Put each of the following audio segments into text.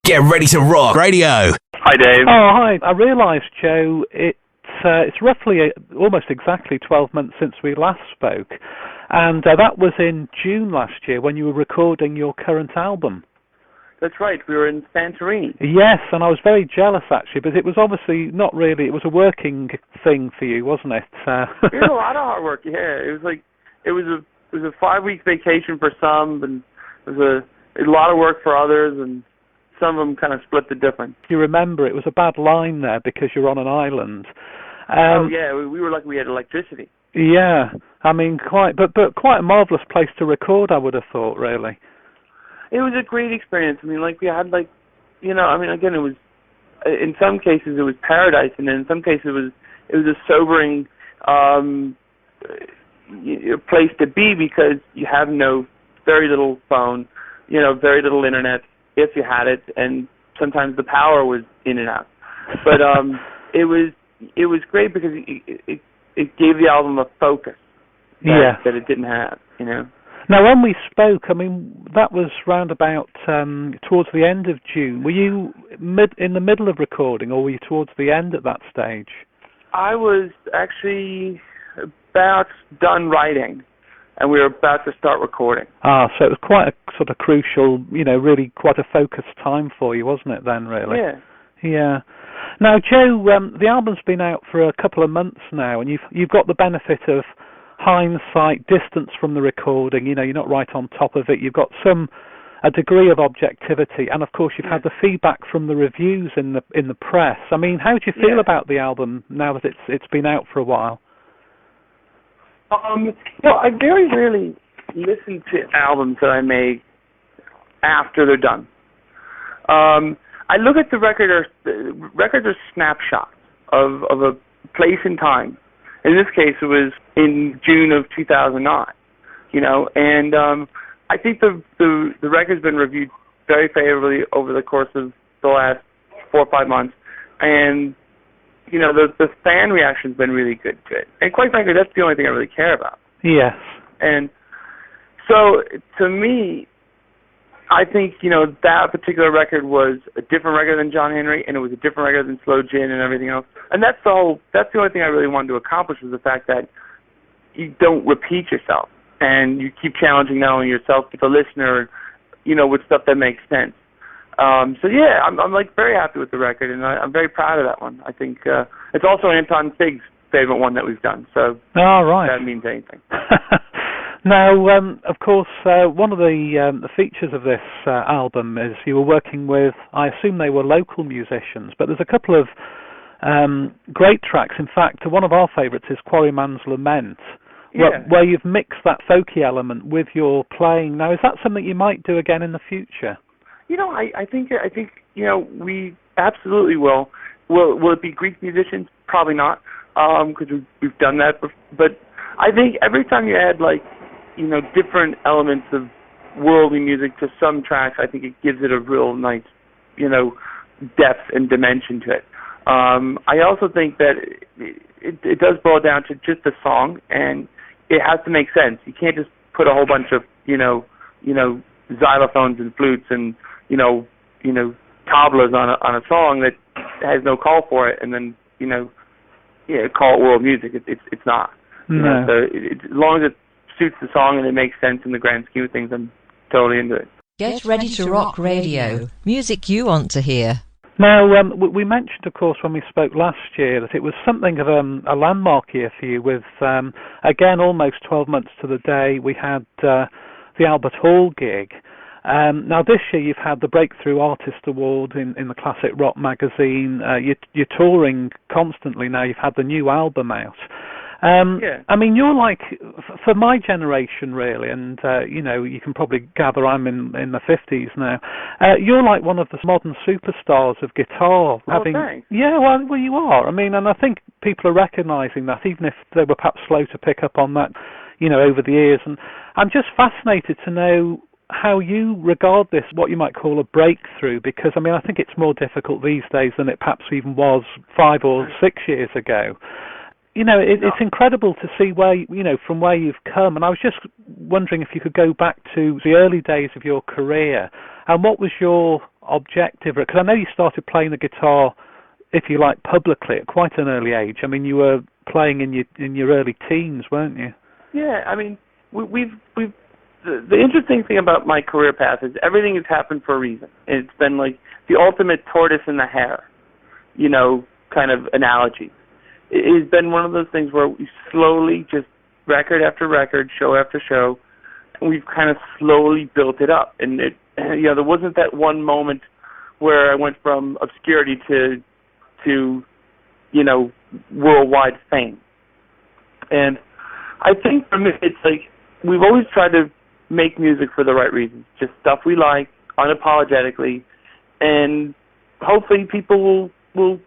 Get ready to rock radio. Hi, Dave. Oh, hi. I realised, Joe, it's roughly almost exactly 12 months since we last spoke, and that was in June last year when you were recording your current album. That's right. We were in Santorini. Yes, and I was very jealous actually, but it was obviously not really. It was a working thing for you, wasn't it? It was a lot of hard work. Yeah, it was a 5-week vacation for some, and it was a lot of work for others, and some of them kind of split the difference. You remember it was a bad line there because you're on an island. Oh yeah, we were lucky we had electricity. Yeah, I mean quite a marvelous place to record, I would have thought, really. It was a great experience. I mean, we had again, it was in some cases it was paradise, and then in some cases it was a sobering place to be because you have very little phone, very little internet if you had it, and sometimes the power was in and out. But it was great because it gave the album a focus that it didn't have, Now, when we spoke, I mean, that was round about towards the end of June. Were you in the middle of recording, or were you towards the end at that stage? I was actually about done writing, and we were about to start recording. Ah, so it was quite a sort of crucial, really quite a focused time for you, wasn't it then, really? Yeah. Yeah. Now, Joe, the album's been out for a couple of months now, and you've got the benefit of hindsight, distance from the recording. You're not right on top of it. You've got a degree of objectivity, and of course you've had the feedback from the reviews in the press. I mean, how do you feel about the album now that it's been out for a while? I very rarely listen to albums that I make after they're done. I look at the records are snapshots of a place and time. In this case, it was in June of 2009, and I think the record's been reviewed very favorably over the course of the last 4 or 5 months, and the fan reaction's been really good to it. And quite frankly, that's the only thing I really care about. Yes. And so, to me, I think, that particular record was a different record than John Henry, and it was a different record than Slow Gin and everything else. And that's the only thing I really wanted to accomplish, was the fact that you don't repeat yourself, and you keep challenging not only yourself but the listener, with stuff that makes sense. I'm very happy with the record, and I'm very proud of that one. I think it's also Anton Fig's favorite one that we've done, so that means anything. Now, of course, one of the features of this album is you were working with, I assume they were local musicians, but there's a couple of great tracks. In fact, one of our favourites is Quarryman's Lament, where you've mixed that folky element with your playing. Now, is that something you might do again in the future? I think we absolutely will. Will it be Greek musicians? Probably not, because we've done that. But I think every time you add different elements of worldly music to some tracks, I think it gives it a real nice, depth and dimension to it. I also think that it does boil down to just the song, and it has to make sense. You can't just put a whole bunch of xylophones and flutes and tablas on a song that has no call for it, and then call it world music. It's not. No. So as long as it suits the song and it makes sense in the grand scheme of things, I'm totally into it. Get ready to rock radio. Music you want to hear. Now, we mentioned, of course, when we spoke last year that it was something of a landmark year for you with, again, almost 12 months to the day, we had the Albert Hall gig. Now, this year you've had the Breakthrough Artist Award in the Classic Rock magazine. You're touring constantly now. You've had the new album out. I mean, you're like, for my generation, really, and, you can probably gather I'm in the 50s now, you're like one of the modern superstars of guitar. Thanks. Yeah, well, you are. I mean, and I think people are recognising that, even if they were perhaps slow to pick up on that, over the years. And I'm just fascinated to know how you regard this, what you might call a breakthrough, because, I mean, I think it's more difficult these days than it perhaps even was 5 or 6 years ago. It's incredible to see where, from where you've come. And I was just wondering if you could go back to the early days of your career And what was your objective? Because I know you started playing the guitar, if you like, publicly at quite an early age. I mean, you were playing in your early teens, weren't you? Yeah, I mean, we've the interesting thing about my career path is everything has happened for a reason. It's been like the ultimate tortoise and the hare, kind of analogy. It's been one of those things where we slowly, just record after record, show after show, and we've kind of slowly built it up. And there wasn't that one moment where I went from obscurity to worldwide fame. And I think for me, it's like we've always tried to make music for the right reasons, just stuff we like, unapologetically, and hopefully people will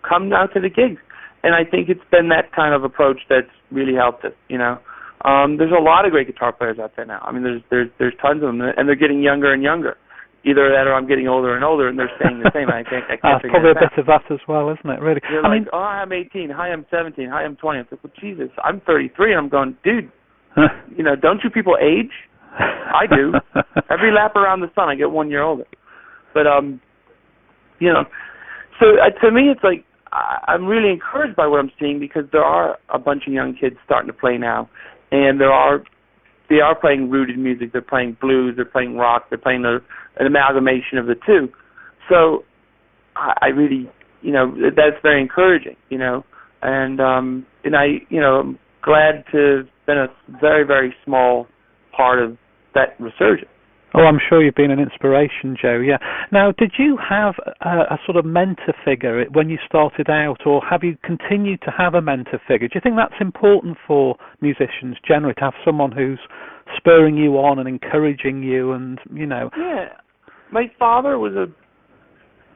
come out to the gigs. And I think it's been that kind of approach that's really helped us. There's a lot of great guitar players out there now. I mean, there's tons of them, and they're getting younger and younger. Either that, or I'm getting older and older, and they're staying the same. I can't figure probably it a bit of that as well, isn't it? Really. You're like, I'm 18. Hi, I'm 17. Hi, I'm 20. I'm like, well, Jesus, I'm 33, and I'm going, dude. Don't you people age? I do. Every lap around the sun, I get 1 year older. But so to me, it's like I'm really encouraged by what I'm seeing, because there are a bunch of young kids starting to play now, and they are playing rooted music. They're playing blues. They're playing rock. They're playing an amalgamation of the two. So I really, that's very encouraging. And I'm glad to have been a very, very small part of that resurgence. Oh, I'm sure you've been an inspiration, Joe, yeah. Now, did you have a sort of mentor figure when you started out, or have you continued to have a mentor figure? Do you think that's important for musicians generally, to have someone who's spurring you on and encouraging you and, Yeah. My father was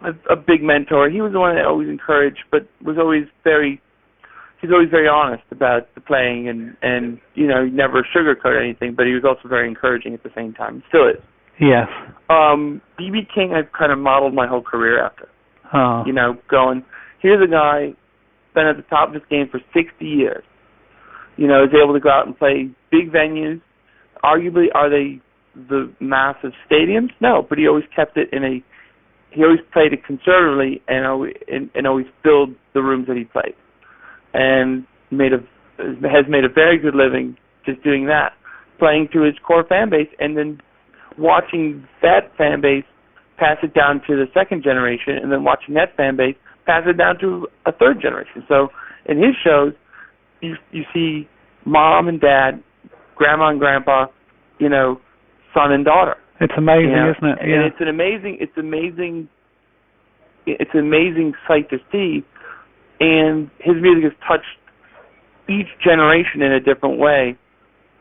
a big mentor. He was the one that always encouraged, but was always he's always very honest about the playing, and he never sugarcoated anything, but he was also very encouraging at the same time. Still is. Yes. B.B. King, I've kind of modeled my whole career after. Oh. Going, here's a guy been at the top of his game for 60 years. Is able to go out and play big venues. Arguably, are they the massive stadiums? No, but he always kept it he always played it conservatively and always filled the rooms that he played. And has made a very good living just doing that, playing to his core fan base, and then watching that fan base pass it down to the second generation, and then watching that fan base pass it down to a third generation. So in his shows, you see mom and dad, grandma and grandpa, son and daughter. It's amazing, isn't it? Yeah. And it's an amazing sight to see. And his music has touched each generation in a different way,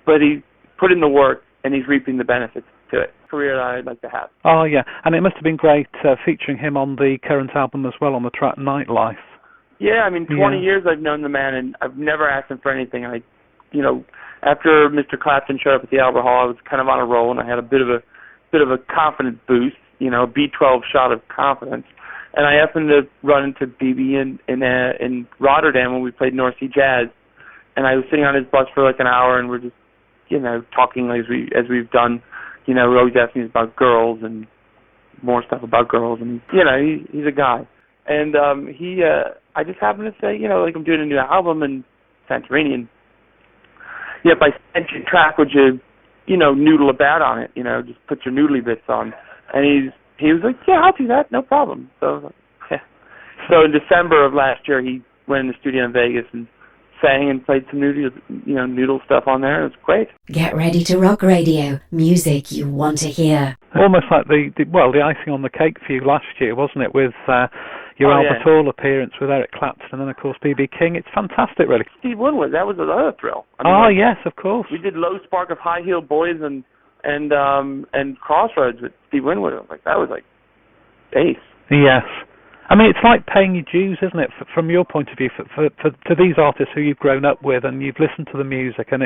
but he's put in the work and he's reaping the benefits to it. Career that I'd like to have. Oh, yeah. And it must have been great featuring him on the current album as well, on the track Nightlife. Yeah, I mean, 20 years I've known the man, and I've never asked him for anything. After Mr. Clapton showed up at the Albert Hall, I was kind of on a roll, and I had a bit of a confidence boost, a B12 shot of confidence. And I happened to run into BB in Rotterdam when we played North Sea Jazz, and I was sitting on his bus for like an hour, and we're just, talking as we've done. We're always asking us about girls and more stuff about girls, and he's a guy. And I just happened to say, I'm doing a new album in Santorini, and if I sent you a track, would you, noodle about on it, just put your noodly bits on. And he was like, yeah, I'll do that, no problem. So I was like, yeah. So in December of last year, he went in the studio in Vegas and sang and played some noodle stuff on there. It was great. Get ready to rock radio. Music you want to hear. Almost like the icing on the cake for you last year, wasn't it? With your Albert Hall appearance with Eric Clapton, and then of course B.B. King. It's fantastic, really. Steve Winwood, that was another thrill. Yes, of course. We did Low Spark of High Heel Boys and Crossroads with Steve Winwood. That was like ace. Yes. I mean, it's like paying your dues, isn't it, from your point of view, to these artists who you've grown up with and you've listened to the music, and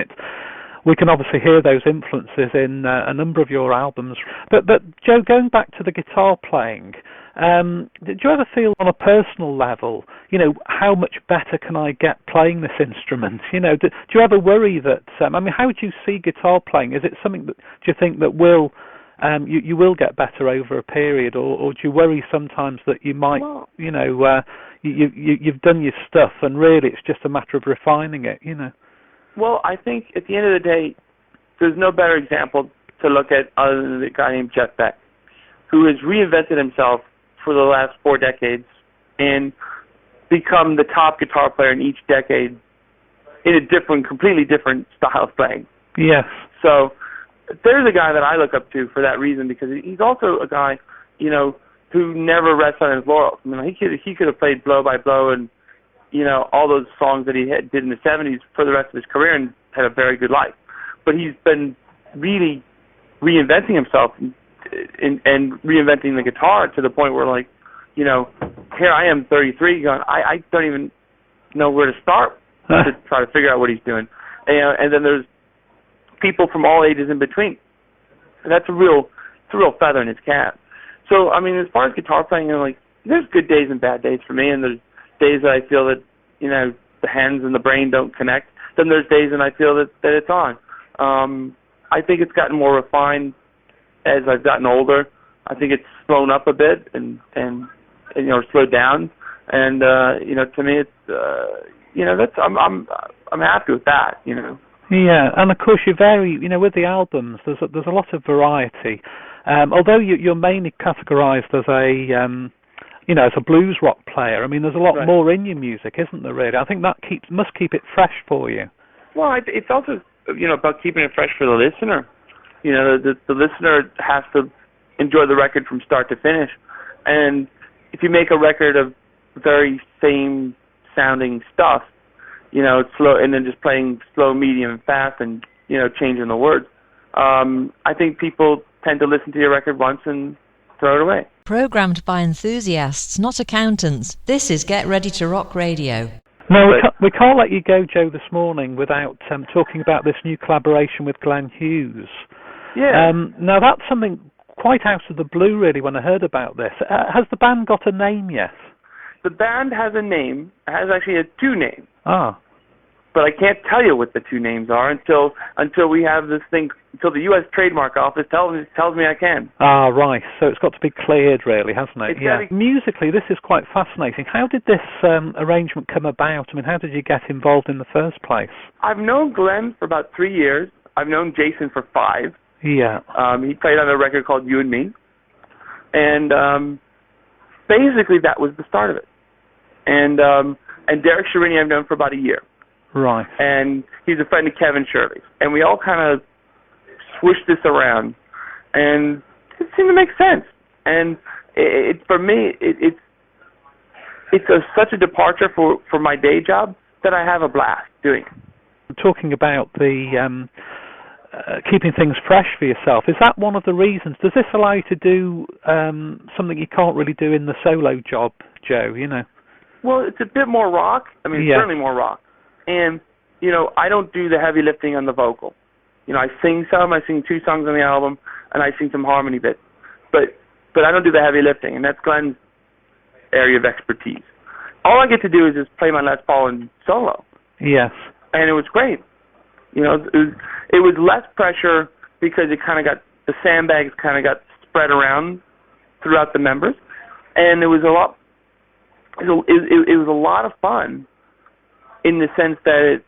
we can obviously hear those influences in a number of your albums. But Joe, going back to the guitar playing, did you ever feel on a personal level, how much better can I get playing this instrument? Do you ever worry that, how would you see guitar playing? Is it something that, do you think, that will you will get better over a period, or do you worry sometimes that you might, you've done your stuff and really it's just a matter of refining it, Well, I think at the end of the day, there's no better example to look at other than the guy named Jeff Beck, who has reinvented himself for the last 4 decades and become the top guitar player in each decade in a completely different style of playing. Yes. So there's a guy that I look up to for that reason, because he's also a guy, who never rests on his laurels. I mean, he could have played Blow by Blow and, all those songs that he did in the 70s for the rest of his career and had a very good life. But he's been really reinventing himself and reinventing the guitar to the point where, like, here I am, 33, going, I don't even know where to start to try to figure out what he's doing. And then there's people from all ages in between. And that's a real feather in his cap. So, I mean, as far as guitar playing, there's good days and bad days for me, and there's days that I feel that, the hands and the brain don't connect. Then there's days when I feel that it's on. I think it's gotten more refined as I've gotten older. I think it's slowed up a bit and slowed down. And to me, it's that's I'm happy with that. Yeah, and of course you vary. With the albums, there's a lot of variety. Although you're mainly categorised as as a blues rock player, I mean, there's a lot more in your music, isn't there? Really, I think that must keep it fresh for you. Well, it's also about keeping it fresh for the listener. The listener has to enjoy the record from start to finish, and if you make a record of very same sounding stuff, slow, and then just playing slow, medium, and fast, and changing the words, I think people tend to listen to your record once and throw it away. Programmed by enthusiasts, not accountants. This is Get Ready to Rock Radio. No, we can't let you go, Joe, this morning without talking about this new collaboration with Glenn Hughes. Yeah. Now, that's something quite out of the blue, really, when I heard about this. Has the band got a name yet? The band has a name. It has actually 2 names. Ah. But I can't tell you what the 2 names are until we have this thing, until the U.S. Trademark Office tells me I can. Ah, right. So it's got to be cleared, really, hasn't it? Musically, this is quite fascinating. How did this arrangement come about? I mean, how did you get involved in the first place? I've known Glenn for about 3 years. I've known Jason for 5. Yeah. He played on a record called You and Me. And basically that was the start of it. And Derek Shirini I've known for about a year. Right. And he's a friend of Kevin Shirley's. And we all kind of swished this around. And it seemed to make sense. And for me, it's such a departure for my day job that I have a blast doing it. Talking about the keeping things fresh for yourself, is that one of the reasons? Does this allow you to do something you can't really do in the solo job, Joe, Well, it's a bit more rock. I mean, certainly more rock. And, I don't do the heavy lifting on the vocal. I sing some. I sing 2 songs on the album, and I sing some harmony bits. But I don't do the heavy lifting, and that's Glenn's area of expertise. All I get to do is just play my Les Paul and solo. Yes. And it was great. It was less pressure because the sandbags kind of got spread around throughout the members, and it was a lot. It was a lot of fun, in the sense that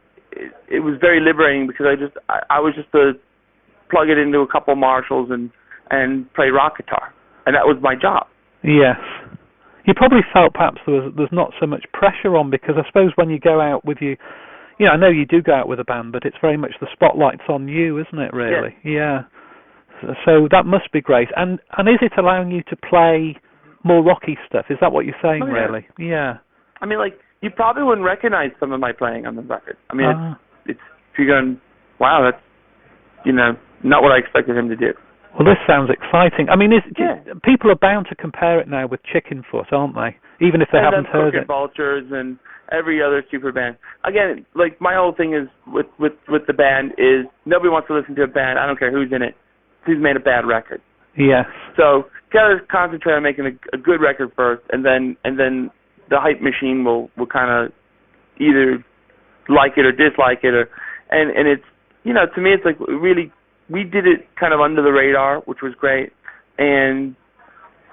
it was very liberating, because I was just to plug it into a couple Marshalls and play rock guitar, and that was my job. Yes. You probably felt perhaps there's not so much pressure on, because I suppose when you go out with I know you do go out with a band, but it's very much the spotlight's on you, isn't it, really? Yeah. So that must be great. And is it allowing you to play more rocky stuff? Is that what you're saying, really? Yeah. I mean, you probably wouldn't recognize some of my playing on the record. I mean, it's if you're going, wow, that's, not what I expected him to do. Well, this sounds exciting. I mean, people are bound to compare it now with Chicken Foot, aren't they? Even if they haven't heard it. Vultures and every other super band. Again, my whole thing is with the band is nobody wants to listen to a band. I don't care who's in it. Who's made a bad record. Yes. So gotta concentrate on making a good record first, and then the hype machine will kind of either like it or dislike it, and it's to me it's really we did it kind of under the radar, which was great, and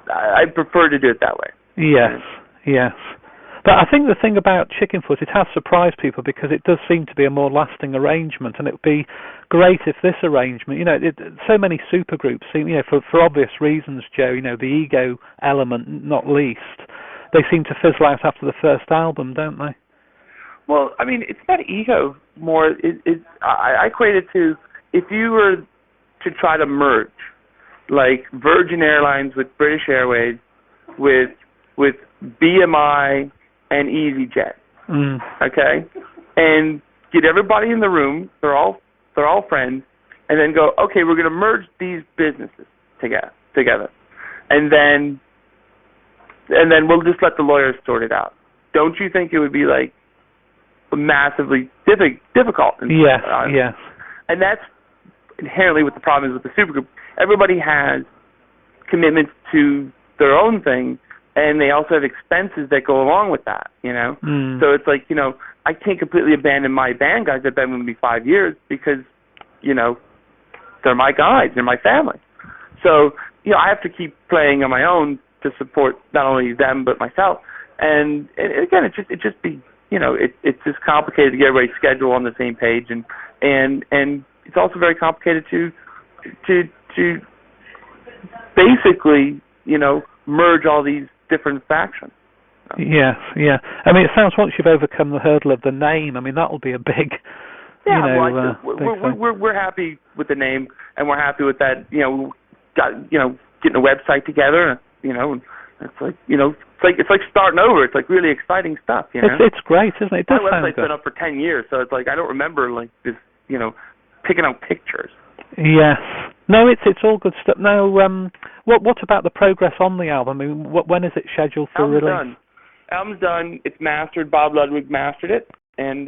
I prefer to do it that way. Yes, yes. But I think the thing about Chickenfoot, it has surprised people because it does seem to be a more lasting arrangement, and it would be great if this arrangement, so many supergroups seem, for obvious reasons, Joe, the ego element not least, they seem to fizzle out after the first album, don't they? Well, I mean, it's not ego more. I equate it to if you were to try to merge, like Virgin Airlines with British Airways, with BMI and EasyJet, okay, and get everybody in the room. They're all friends, and then go, okay, we're going to merge these businesses together, and then we'll just let the lawyers sort it out. Don't you think it would be like massively difficult? Yes, yes. And that's inherently what the problem is with the supergroup. Everybody has commitments to their own thing, and they also have expenses that go along with that, So it's like, I can't completely abandon my band guys that have been with me 5 years because, they're my guys, they're my family. So, I have to keep playing on my own to support not only them but myself. And again, it's just complicated to get everybody's schedule on the same page, and it's also very complicated to basically, merge all these different factions. Yes, yeah. I mean, it sounds once you've overcome the hurdle of the name, I mean, that'll be a big, we're happy with the name, and we're happy with that. Getting a website together, and it's like, it's like starting over. It's like really exciting stuff. It's great, isn't it? It does My sound website's good. been up for 10 years, so it's like I don't remember like this, picking out pictures. Yes. No, it's all good stuff. Now, what about the progress on the album? I mean, when is it scheduled for release? Album's done. It's mastered. Bob Ludwig mastered it, and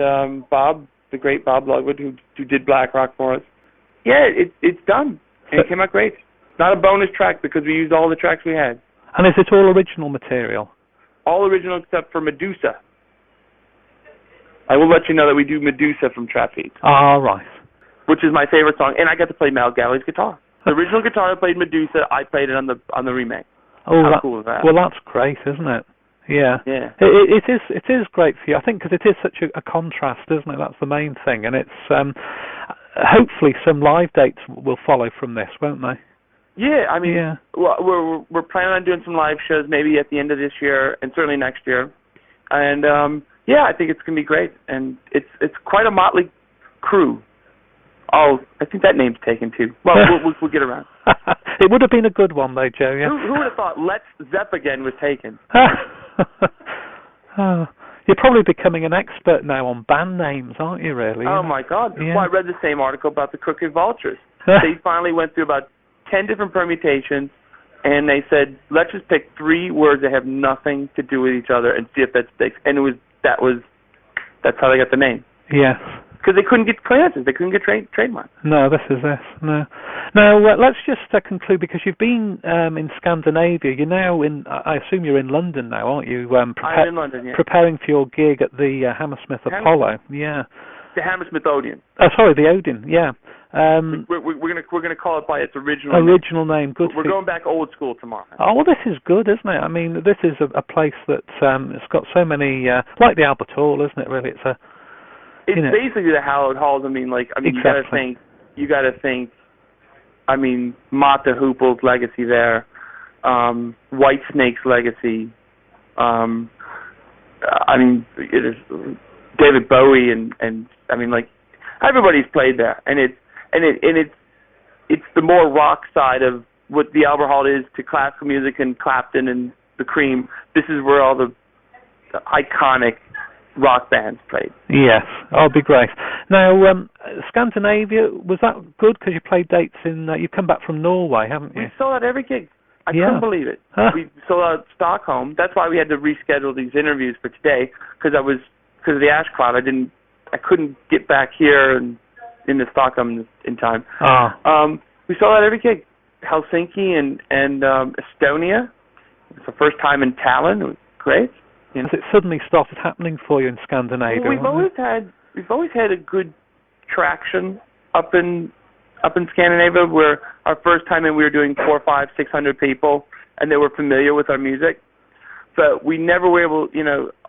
Bob, the great Bob Ludwig, who did Black Rock for us. Yeah, it's done, and it came out great. Not a bonus track because we used all the tracks we had. And is it all original material? All original except for Medusa. I will let you know that we do Medusa from Trap Beats. Right. Which is my favorite song, and I got to play Mel Galley's guitar. The original guitar I played Medusa, I played it on the remake. Oh, how cool is that? Well, that's great, isn't it? Yeah. Yeah. It is great for you, I think, because it is such a contrast, isn't it? That's the main thing, and it's hopefully some live dates will follow from this, won't they? Yeah, I mean, well, we're planning on doing some live shows maybe at the end of this year and certainly next year, and I think it's gonna be great, and it's quite a motley crew. Oh, I think that name's taken too. Well, we'll get around. It would have been a good one though, Joe. Yeah. Who would have thought Let's Zepp Again was taken? You're probably becoming an expert now on band names, aren't you? Really? Oh my God! Yeah. Well, I read the same article about the Crooked Vultures. They finally went through about 10 different permutations, and they said, let's just pick 3 words that have nothing to do with each other and see if that sticks. And that's how they got the name. Yes. Because they couldn't get clearances. They couldn't get trademarks. No, this is this. No. Now, let's just conclude, because you've been in Scandinavia. You're now I assume you're in London now, aren't you? I'm in London, yeah. Preparing for your gig at the Hammersmith Apollo. Yeah. The Hammersmith Odeon. Oh, sorry, the Odeon, yeah. We're gonna call it by its original name. Good. We're going back old school tomorrow. Oh, well, this is good, isn't it? I mean, this is a place that it's got so many, like the Albert Hall, isn't it? Really, it's basically the Hallowed Halls. Exactly. you gotta think. I mean, Mata Hoople's legacy there, Whitesnake's legacy. It is David Bowie and everybody's played there, and it's the more rock side of what the Albert Hall is to classical music and Clapton and the Cream. This is where all the iconic rock bands played. Yes, that'll be great. Now, Scandinavia, was that good? Because you played dates in. You've come back from Norway, haven't you? We sold out every gig. I couldn't believe it. We sold out Stockholm. That's why we had to reschedule these interviews for today, because of the ash cloud. I couldn't get back here and into Stockholm in time. We sold out every gig. Helsinki and Estonia. It's the first time in Tallinn. It was great. It suddenly started happening for you in Scandinavia. Well, we've always had a good traction up in up in Scandinavia, where our first time in we were doing 400, 500, 600 people, and they were familiar with our music. But we never were able,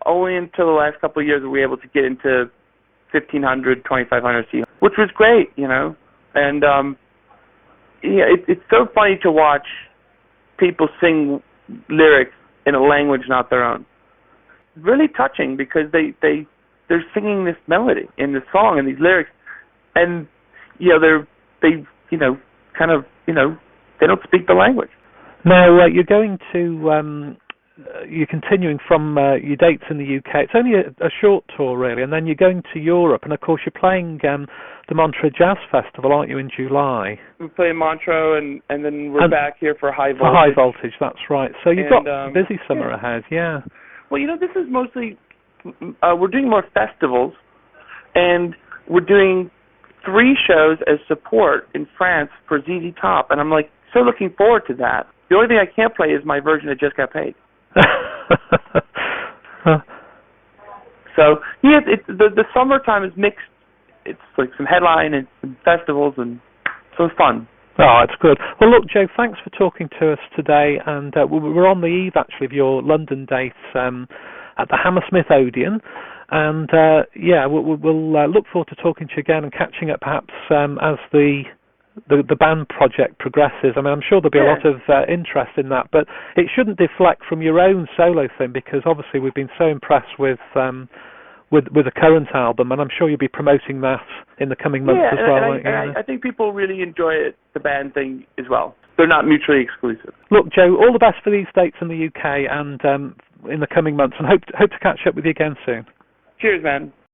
only until the last couple of years were we able to get into 1,500, 2,500 seats, which was great, And it's so funny to watch people sing lyrics in a language not their own. Really touching, because they're singing this melody in the song and these lyrics, and they don't speak the language. Now you're going to you're continuing from your dates in the UK. It's only a short tour really, and then you're going to Europe, and of course you're playing the Montreux Jazz Festival, aren't you, in July? We play in Montreux, and then we're back here for High Voltage. For High Voltage, that's right. So you've got a busy summer ahead, yeah. Well, this is mostly, we're doing more festivals, and we're doing 3 shows as support in France for ZZ Top, and I'm so looking forward to that. The only thing I can't play is my version of Just Got Paid. So, the summertime is mixed. It's like some headline and some festivals, and so it's fun. Oh, it's good. Well, look, Joe, thanks for talking to us today, and we're on the eve, actually, of your London dates at the Hammersmith Odeon, and, we'll look forward to talking to you again and catching up perhaps as the band project progresses. I mean, I'm sure there'll be a lot of interest in that, but it shouldn't deflect from your own solo thing, because obviously we've been so impressed with the current album, and I'm sure you'll be promoting that in the coming months as well. I think people really enjoy the band thing as well. They're not mutually exclusive. Look, Joe, all the best for these dates in the UK and in the coming months, and hope to catch up with you again soon. Cheers, man.